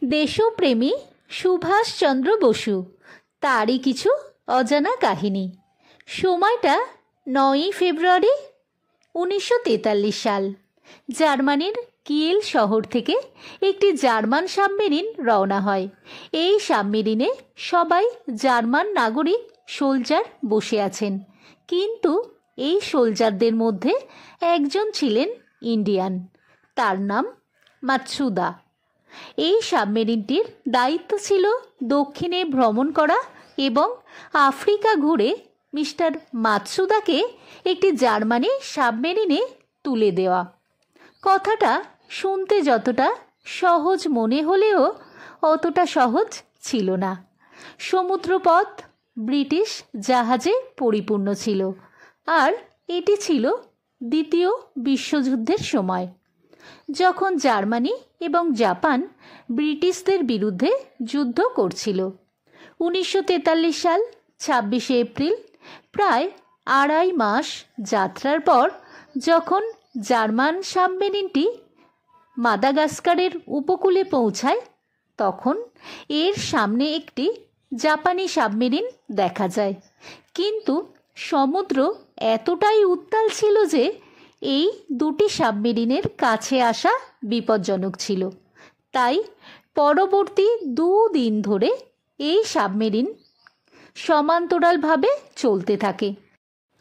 দেশপ্রেমী সুভাষচন্দ্র বসু, তারই কিছু অজানা কাহিনী। সময়টা 9ই ফেব্রুয়ারি 1943 সাল। জার্মানির কিয়েল শহর থেকে একটি জার্মান সাবমেরিন রওনা হয়। এই সাবমেরিনে সবাই জার্মান নাগরিক সোলজার বসে আছেন, কিন্তু এই সোলজারদের মধ্যে একজন ছিলেন ইন্ডিয়ান, তার নাম মাতসুদা। এই সাবমেরিনটির দায়িত্ব ছিল দক্ষিণে ভ্রমণ করা এবং আফ্রিকা ঘুরে মিস্টার মাতসুদাকে একটি জার্মানি সাবমেরিনে তুলে দেওয়া। কথাটা শুনতে যতটা সহজ মনে হলেও অতটা সহজ ছিল না। সমুদ্রপথ ব্রিটিশ জাহাজে পরিপূর্ণ ছিল, আর এটি ছিল দ্বিতীয় বিশ্বযুদ্ধের সময়, যখন জার্মানি এবং জাপান ব্রিটিশদের বিরুদ্ধে যুদ্ধ করছিল। 1943 সাল 26শে এপ্রিল, প্রায় 2.5 মাস যাত্রার পর, যখন জার্মান সাবমেরিনটি মাদাগাস্কারের উপকূলে পৌঁছায়, তখন এর সামনে একটি জাপানি সাবমেরিন দেখা যায়। কিন্তু সমুদ্র এতটাই উত্তাল ছিল যে এই দুটি সাবমেরিনের কাছে আসা বিপজ্জনক ছিল। তাই পরবর্তী 2 দিন ধরে এই সাবমেরিন সমান্তরালভাবে চলতে থাকে।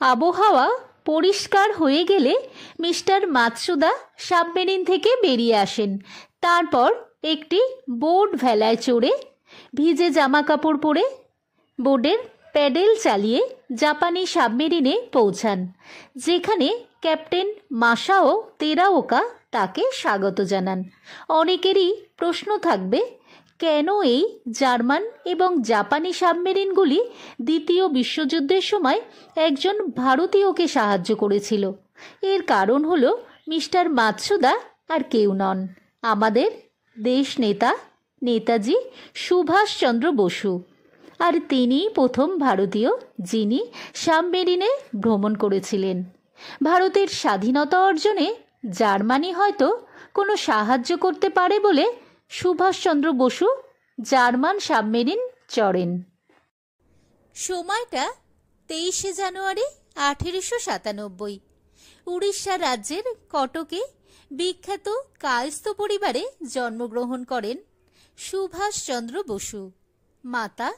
আবহাওয়া পরিষ্কার হয়ে গেলে মিস্টার মাতসুদা সাবমেরিন থেকে বেরিয়ে আসেন। তারপর একটি বোট ভেলায় চড়ে, ভিজে জামা কাপড় পরে, বোটের প্যাডেল চালিয়ে জাপানি সাবমেরিনে পৌঁছান, যেখানে ক্যাপ্টেন মাসাও তেরাওকা তাকে স্বাগত জানান। অনেকেরই প্রশ্ন থাকবে, কেন এই জার্মান এবং জাপানি সাবমেরিনগুলি দ্বিতীয় বিশ্বযুদ্ধের সময় একজন ভারতীয়কে সাহায্য করেছিল? এর কারণ হলো মিস্টার মাতসুদা আর কেউ নন, আমাদের দেশ নেতা নেতাজি সুভাষচন্দ্র বসু। আর তিনিই প্রথম ভারতীয় যিনি সাবমেরিনে ভ্রমণ করেছিলেন। ভারতের স্বাধীনতা অর্জনে জার্মানি হয়তো কোনো সাহায্য করতে পারে বলে সুভাষচন্দ্র বসু জার্মান সাবমেরিন চড়েন। সময়টা 23শে জানুয়ারি 1897। উড়িষ্যা রাজ্যের কটকে বিখ্যাত কায়স্থ পরিবারে জন্মগ্রহণ করেন সুভাষচন্দ্র বসু। মাতা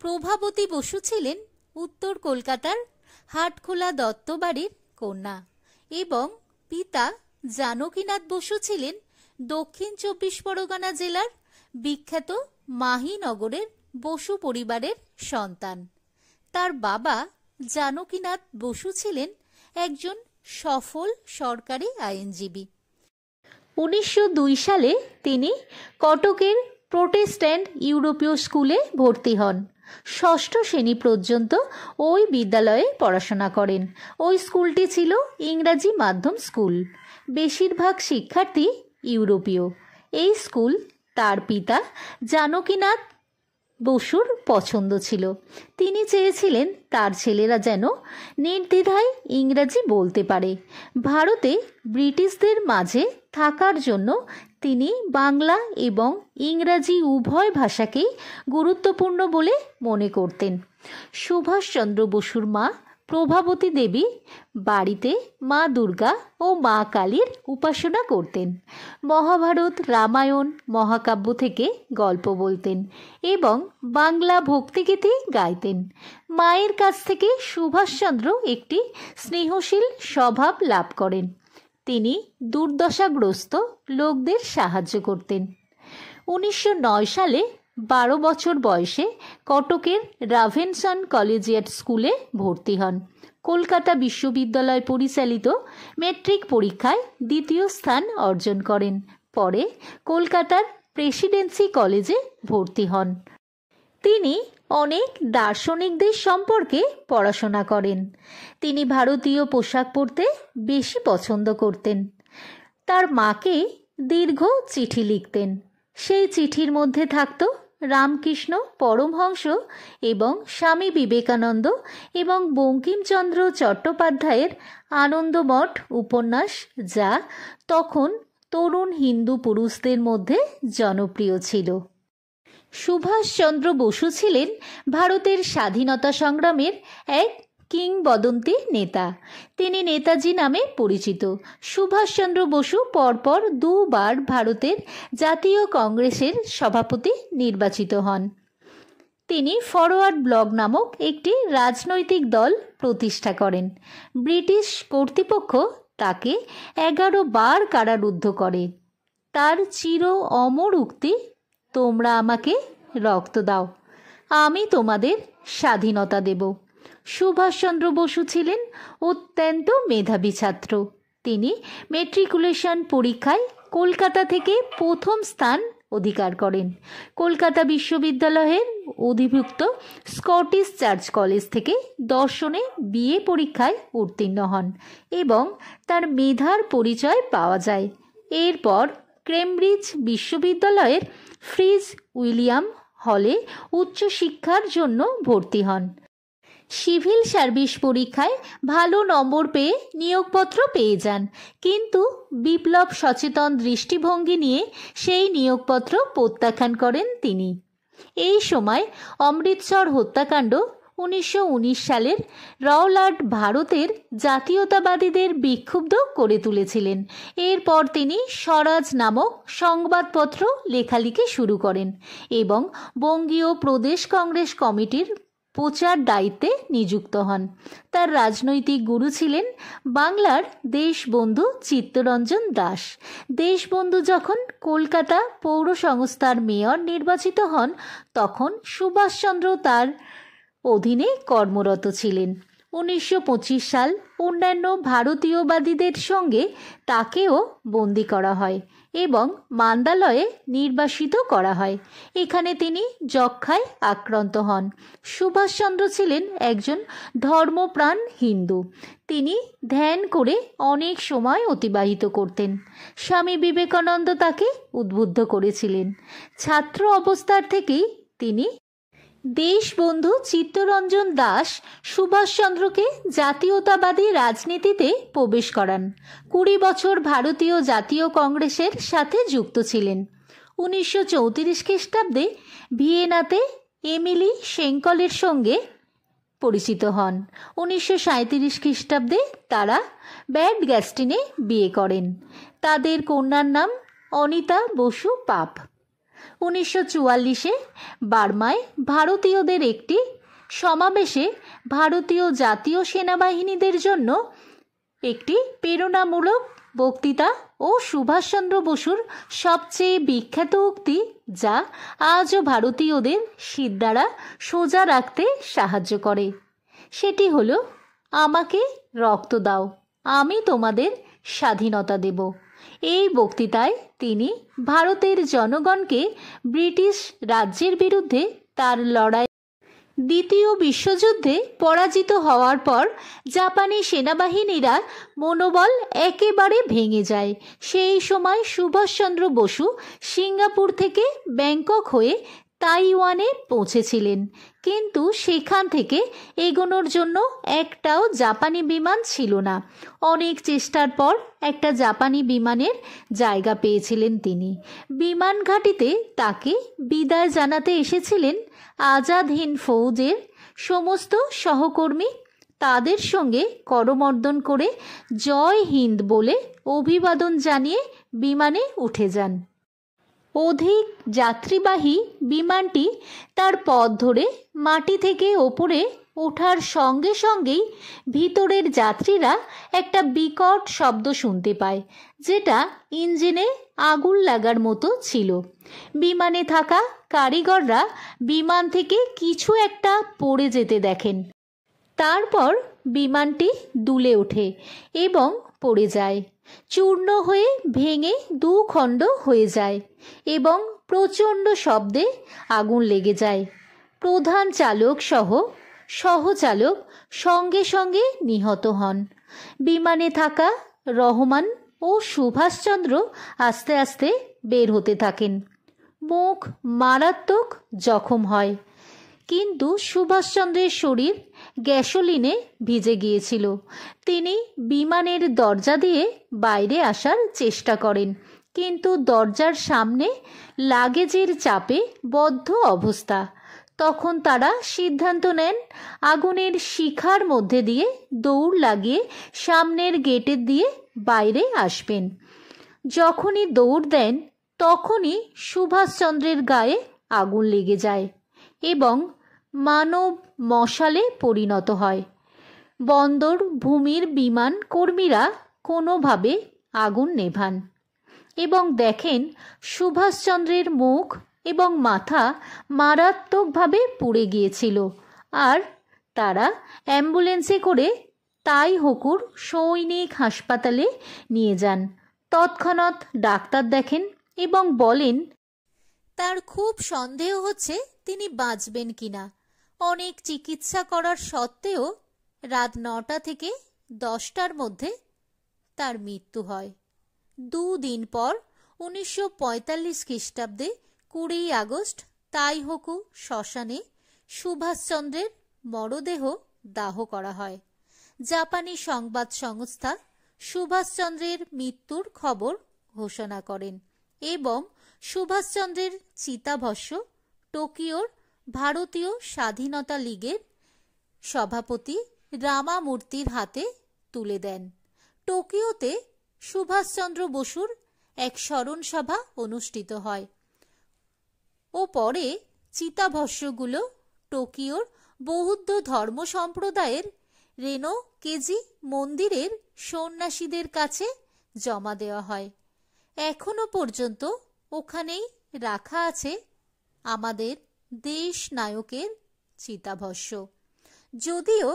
প্রভাবতী বসু ছিলেন উত্তর কলকাতার হাটখোলা দত্ত বাড়ির কন্যা এবং পিতা জানকীনাথ বসু ছিলেন দক্ষিণ 24 পরগনা জেলার বিখ্যাত মাহিনগরের বসু পরিবারের সন্তান। তার বাবা জানকীনাথ বসু ছিলেন একজন সফল সরকারি আইনজীবী। 1902 সালে তিনি কটকের প্রোটেস্ট্যান্ট ইউরোপীয় স্কুলে ভর্তি হন। 6ষ্ঠ শ্রেণী পর্যন্ত ওই বিদ্যালয়ে পড়াশোনা করেন। ওই স্কুলটি ছিল ইংরাজি মাধ্যম স্কুল। বেশিরভাগ শিক্ষার্থী ইউরোপীয়। এই স্কুল তার পিতা জানকীনাথ বসুর পছন্দ ছিল। তিনি চেয়েছিলেন তার ছেলেরা যেন নির্দ্বিধায় ইংরাজি বলতে পারে। ভারতে ব্রিটিশদের মাঝে থাকার জন্য তিনি বাংলা এবং ইংরাজি উভয় ভাষাকেই গুরুত্বপূর্ণ বলে মনে করতেন। সুভাষচন্দ্র বসুর মা প্রভাবতী দেবী বাড়িতে মা দুর্গা ও মা কালীর উপাসনা করতেন। মহাভারত, রামায়ণ, মহাকাব্য থেকে গল্প বলতেন এবং বাংলা ভক্তিগীতি গাইতেন। মায়ের কাছ থেকে সুভাষচন্দ্র একটি স্নেহশীল স্বভাব লাভ করেন। তিনি দুর্দশাগ্রস্ত লোকদের সাহায্য করতেন। 1909 সালে 12 বছর বয়সে কটকের রাভেনসন কলেজিয়েট স্কুলে ভর্তি হন। কলকাতা বিশ্ববিদ্যালয় পরিচালিত মেট্রিক পরীক্ষায় 2য় স্থান অর্জন করেন। পরে কলকাতার প্রেসিডেন্সি কলেজে ভর্তি হন। তিনি অনেক দার্শনিকদের সম্পর্কে পড়াশোনা করেন। তিনি ভারতীয় পোশাক পরতে বেশি পছন্দ করতেন। তার মাকে দীর্ঘ চিঠি লিখতেন। সেই চিঠির মধ্যে থাকত রামকৃষ্ণ পরমহংস এবং স্বামী বিবেকানন্দ এবং বঙ্কিমচন্দ্র চট্টোপাধ্যায়ের আনন্দমঠ উপন্যাস, যা তখন তরুণ হিন্দু পুরুষদের মধ্যে জনপ্রিয় ছিল। সুভাষচন্দ্র বসু ছিলেন ভারতের স্বাধীনতা সংগ্রামের এক কিংবদন্তি নেতা। তিনি নেতাজি নামে পরিচিত। সুভাষচন্দ্র বসু পরপর দুবার ভারতের জাতীয় কংগ্রেসের সভাপতি নির্বাচিত হন। তিনি ফরওয়ার্ড ব্লক নামক একটি রাজনৈতিক দল প্রতিষ্ঠা করেন। ব্রিটিশ কর্তৃপক্ষ তাকে 11 বার কারারুদ্ধ করে। তার চির অমর উক্তি, তোমরা আমাকে রক্ত দাও, আমি তোমাদের স্বাধীনতা দেব। সুভাষচন্দ্র বসু ছিলেন অত্যন্ত মেধাবী ছাত্র। তিনি ম্যাট্রিকুলেশন পরীক্ষায় কলকাতা থেকে প্রথম স্থান অধিকার করেন। কলকাতা বিশ্ববিদ্যালয়ের অধিভুক্ত স্কটিশ চার্চ কলেজ থেকে দর্শনে বিএ পরীক্ষায় উত্তীর্ণ হন এবং তার মেধার পরিচয় পাওয়া যায়। এরপর কেমব্রিজ বিশ্ববিদ্যালয়ের ফ্রিজ উইলিয়াম হলে উচ্চশিক্ষার জন্য ভর্তি হন। সিভিল সার্ভিস পরীক্ষায় ভালো নম্বর পেয়ে নিয়োগপত্র পেয়ে যান, কিন্তু বিপ্লব সচেতন দৃষ্টিভঙ্গি নিয়ে সেই নিয়োগপত্র প্রত্যাখ্যান করেন তিনি। এই সময় অমৃতসর হত্যাকাণ্ড 1919 সালের রাওলাট ভারতের জাতীয়তাবাদীদের বিক্ষুব্ধ করে তুলেছিলেন। এরপর তিনি স্বরাজ নামক সংবাদপত্র লেখালেখি শুরু করেন এবং বঙ্গীয় প্রদেশ কংগ্রেস কমিটির প্রচার দায়িত্বে নিযুক্ত হন। তার রাজনৈতিক গুরু ছিলেন বাংলার দেশবন্ধু চিত্তরঞ্জন দাস। দেশবন্ধু যখন কলকাতা পৌর সংস্থার মেয়র নির্বাচিত হন, তখন সুভাষচন্দ্র তার অধীনে কর্মরত ছিলেন। 1925 সাল অন্যান্য ভারতীয়বাদীদের সঙ্গে তাকেও বন্দী করা হয় এবং মান্দালয়ে নির্বাসিত করা হয়। এখানে তিনি যক্ষ্মায় আক্রান্ত হন। সুভাষচন্দ্র ছিলেন একজন ধর্মপ্রাণ হিন্দু। তিনি ধ্যান করে অনেক সময় অতিবাহিত করতেন। স্বামী বিবেকানন্দ তাকে উদ্বুদ্ধ করেছিলেন। ছাত্র অবস্থার থেকেই তিনি দেশবন্ধু চিত্তরঞ্জন দাস সুভাষচন্দ্রকে জাতীয়তাবাদী রাজনীতিতে প্রবেশ করান। 20 বছর ভারতীয় জাতীয় কংগ্রেসের সাথে যুক্ত ছিলেন। 1934 খ্রিস্টাব্দে ভিয়েনাতে এমিলি সেঙ্কলের সঙ্গে পরিচিত হন। 1937 খ্রিস্টাব্দে তারা ব্যাড গ্যাস্টিনে বিয়ে করেন। তাদের কন্যার নাম অনিতা বসু পাপ। 1944-এ বার্মায় ভারতীয়দের একটি সমাবেশে ভারতীয় জাতীয় সেনাবাহিনীদের জন্য একটি প্রেরণামূলক বক্তৃতা ও সুভাষচন্দ্র বসুর সবচেয়ে বিখ্যাত উক্তি, যা আজও ভারতীয়দের শিরদাঁড়া সোজা রাখতে সাহায্য করে, সেটি হলো, আমাকে রক্ত দাও, আমি তোমাদের স্বাধীনতা দেব। এই বক্তৃতায় তিনি ভারতের জনগণকে ব্রিটিশ রাজ্যের বিরুদ্ধে তার লড়াই, দ্বিতীয় বিশ্বযুদ্ধে পরাজিত হওয়ার পর জাপানি সেনাবাহিনীরা মনোবল একেবারে ভেঙে যায়। সেই সময় সুভাষচন্দ্র বসু সিঙ্গাপুর থেকে ব্যাংকক হয়ে তাইওয়ানে পৌঁছেছিলেন, কিন্তু সেখান থেকে এগোনোর জন্য একটাও জাপানি বিমান ছিল না। অনেক চেষ্টার পর একটা জাপানি বিমানের জায়গা পেয়েছিলেন তিনি। বিমান ঘাঁটিতে তাকে বিদায় জানাতে এসেছিলেন আজাদ হিন্দ ফৌজের সমস্ত সহকর্মী। তাদের সঙ্গে করমর্দন করে জয় হিন্দ বলে অভিবাদন জানিয়ে বিমানে উঠে যান। অধিক যাত্রীবাহী বিমানটি তার পথ ধরে মাটি থেকে ওপরে ওঠার সঙ্গে সঙ্গেই ভিতরের যাত্রীরা একটা বিকট শব্দ শুনতে পায়, যেটা ইঞ্জিনে আগুন লাগার মতো ছিল। বিমানে থাকা কারিগররা বিমান থেকে কিছু একটা পড়ে যেতে দেখেন। তারপর বিমানটি দুলে ওঠে এবং পড়ে যায়, চূর্ণ হয়ে ভেঙে 2 খণ্ড হয়ে যায় এবং প্রচণ্ড শব্দে আগুন লেগে যায়। প্রধান চালক সহ সহচালক সঙ্গে সঙ্গে নিহত হন। বিমানে থাকা রহমান ও সুভাষচন্দ্র আস্তে আস্তে বের হতে থাকেন। মুখ মারাত্মক জখম হয়, কিন্তু সুভাষচন্দ্রের শরীর গ্যাসোলিনে ভিজে গিয়েছিল। তিনি বিমানের দরজা দিয়ে বাইরে আসার চেষ্টা করেন, কিন্তু দরজার সামনে লাগেজের চাপে বদ্ধ অবস্থা। তখন তারা সিদ্ধান্ত নেন আগুনের শিখার মধ্যে দিয়ে দৌড় লাগিয়ে সামনের গেটের দিয়ে বাইরে আসবেন। যখনই দৌড় দেন তখনই সুভাষচন্দ্রের গায়ে আগুন লেগে যায় এবং মানব মশালে পরিণত হয়। বন্দর ভূমির বিমান কর্মীরা কোনোভাবে আগুন নেভান এবং দেখেন সুভাষচন্দ্রের মুখ এবং মাথা মারাত্মকভাবে পুড়ে গিয়েছিল। আর তারা অ্যাম্বুলেন্সে করে তাইহোকুর সৈনিক হাসপাতালে নিয়ে যান। তৎক্ষণাৎ ডাক্তার দেখেন এবং বলেন তার খুব সন্দেহ হচ্ছে তিনি বাঁচবেন কিনা। অনেক চিকিৎসা করার সত্ত্বেও রাত 9টা থেকে 10টার মধ্যে তার মৃত্যু হয়। 2 দিন পর 1945 খ্রিস্টাব্দে 20 আগস্ট তাইহোকু শ্মশানে সুভাষচন্দ্রের মরদেহ দাহ করা হয়। জাপানি সংবাদ সংস্থা সুভাষচন্দ্রের মৃত্যুর খবর ঘোষণা করেন এবং সুভাষচন্দ্রের চিতাভস্ম টোকিওর ভারতীয় স্বাধীনতা লীগের সভাপতি রামামূর্তির হাতে তুলে দেন। টোকিওতে সুভাষচন্দ্র বসুর এক স্মরণ সভা অনুষ্ঠিত হয় ও পরে চিতাভস্মগুলো টোকিওর বৌদ্ধ ধর্ম সম্প্রদায়ের রেনো কেজি মন্দিরের সন্ন্যাসীদের কাছে জমা দেওয়া হয়। এখনো পর্যন্ত ওখানেই রাখা আছে আমাদের দেশ নায়কের চিতাভস্ম। যদিও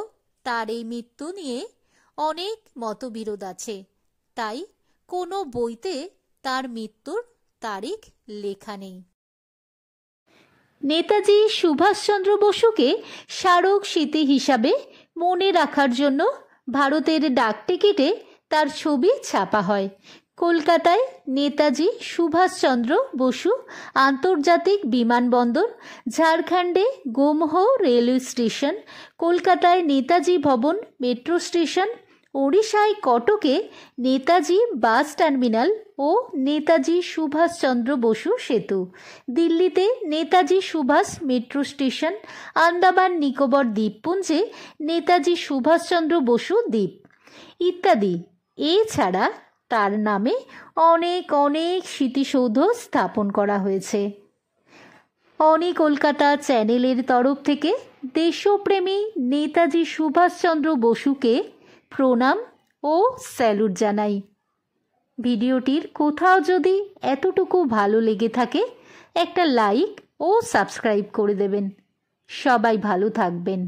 তার এই মৃত্যু নিয়ে অনেক মতবিরোধ আছে, তাই কোনো বইতে তার মৃত্যুর তারিখ লেখা নেই। নেতাজি সুভাষচন্দ্র বসুকে স্মারক স্মৃতি হিসাবে মনে রাখার জন্য ভারতের ডাকটিকিটে তার ছবি ছাপা হয়। কলকাতায় নেতাজি সুভাষচন্দ্র বসু আন্তর্জাতিক বিমানবন্দর, ঝাড়খণ্ডে গোমহ রেলওয়ে স্টেশন, কলকাতায় নেতাজি ভবন মেট্রো স্টেশন, ওড়িশায় কটকে নেতাজি বাস টার্মিনাল ও নেতাজি সুভাষচন্দ্র বসু সেতু, দিল্লিতে নেতাজি সুভাষ মেট্রো স্টেশন, আন্দামান নিকোবর দ্বীপপুঞ্জে নেতাজি সুভাষচন্দ্র বসু দ্বীপ ইত্যাদি। এছাড়া তার নামে অনেক অনেক স্মৃতিসৌধ স্থাপন করা হয়েছে। অনি কলকাতা চ্যানেলের তরফ থেকে দেশপ্রেমী নেতাজি সুভাষচন্দ্র বসুকে প্রণাম ও স্যালুট জানাই। ভিডিওটির কোথাও যদি এতটুকু ভালো লেগে থাকে একটা লাইক ও সাবস্ক্রাইব করে দেবেন। সবাই ভালো থাকবেন।